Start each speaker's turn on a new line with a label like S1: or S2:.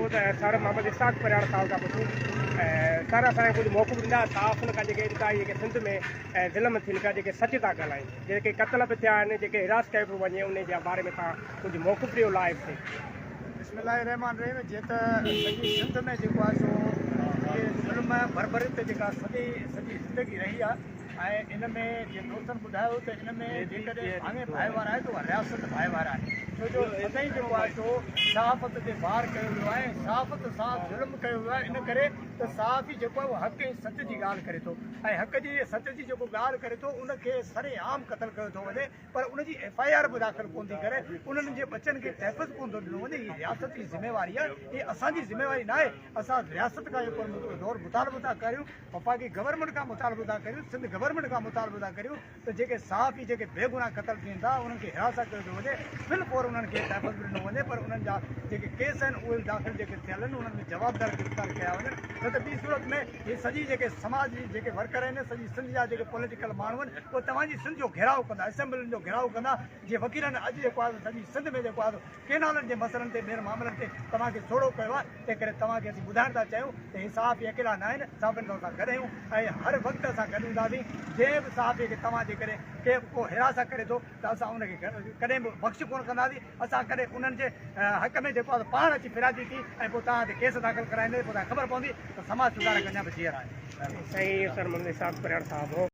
S1: Sir Mohammad Ishaq Pariyar साहब का पुछूं sir असांखे कुझु मौक़ो ॾींदा साफ़ हुन खां जेके सिंध में ज़िलम थियनि पिया जेके सच था ॻाल्हाइनि जेके क़तल बि थिया आहिनि जेके हिरास कयो पियो वञे उन जे बारे में तव्हां कुझु मौक़ुफ़ ॾियो लाइव थिए।
S2: बिस्मिल्लाहिर्रहमानिर्रहीम। जीअं त सॼी सिंध में जेको आहे सो ज़ुल्म बरबरीत जेका सॼी ज़िंदगी रही आहे ऐं इन में जीअं दोस्तनि ॿुधायो त इन में जेकॾहिं हाणे भाइवार आहे त उहा रियासत भाइवार आहे छो जो सदाईं जेको आहे सो सहाफ़त ते वार कयो वियो आहे सहाफ़त सां ज़ुल्म कयो वियो आहे इन करे त सहाफ़ी जेको आहे उहो हक़ ऐं सच जी ॻाल्हि करे थो ऐं हक़ जी सच जी जेको ॻाल्हि करे थो उनखे सरेआम क़तल कयो थो वञे पर उनजी FIR बि दाख़िल कोन थी करे उन्हनि जे बचनि खे तहफ़ुज़ कोन थो ॾिनो वञे। हीअ रियासत जी ज़िम्मेवारी आहे, हीअ असांजी ज़िम्मेवारी न आहे। असां रियासत खां जेको दौर मुतालबो था करियूं वफ़ाक़ी गवर्नमेंट खां मुतालबो था करियूं सिंध गवर्नमेंट खां मुतालबो था करियूं त जेके सहाफ़ी जेके बेगुनाह क़तल थियनि था उन्हनि खे हिरासत कयो थो वञे बिल्कुलु उन्हनि खे तहफ़ुज़ ॾिनो वञे पर उन्हनि जा जेके केस आहिनि उहे दाख़िल जेके थियल आहिनि उन्हनि में जवाबदार गिरफ़्तार कया वञनि न त ॿी सूरत में हीअ सॼी जेके समाज जी जेके वर्कर आहिनि सॼी सिंध जा जेके पॉलिटिकल माण्हू आहिनि उहे तव्हांजी सिंध जो घेराव कंदा असेंबलियुनि जो घेराव कंदा जीअं वकीलनि अॼु जेको आहे सॼी सिंध में जेको आहे केनालनि जे मसइलनि ते ॿियनि मामलनि ते तव्हांखे छोड़ो कयो आहे तंहिं करे तव्हांखे असीं ॿुधाइण था चाहियूं त हीअ सहाफ़ी अकेला न आहिनि सभिनि सां असां गॾु आहियूं ऐं हर वक़्तु असां गॾु हूंदासीं जंहिं बि सहाफ़ी खे तव्हांजे करे के को हिरासत करे थो त असां उनखे कॾहिं बि बख़्श कोन कंदासीं। असां कॾहिं उन्हनि जे हक़ में जेको आहे पाण अची फिरादी थी ऐं पोइ तव्हां ते केस दाख़िल कराईंदे पोइ तव्हांखे ख़बर पवंदी त समाज सुधारक अञा बि जीअर आहे।
S1: सही सर मोहम्मद इसाक परियार साहब हो।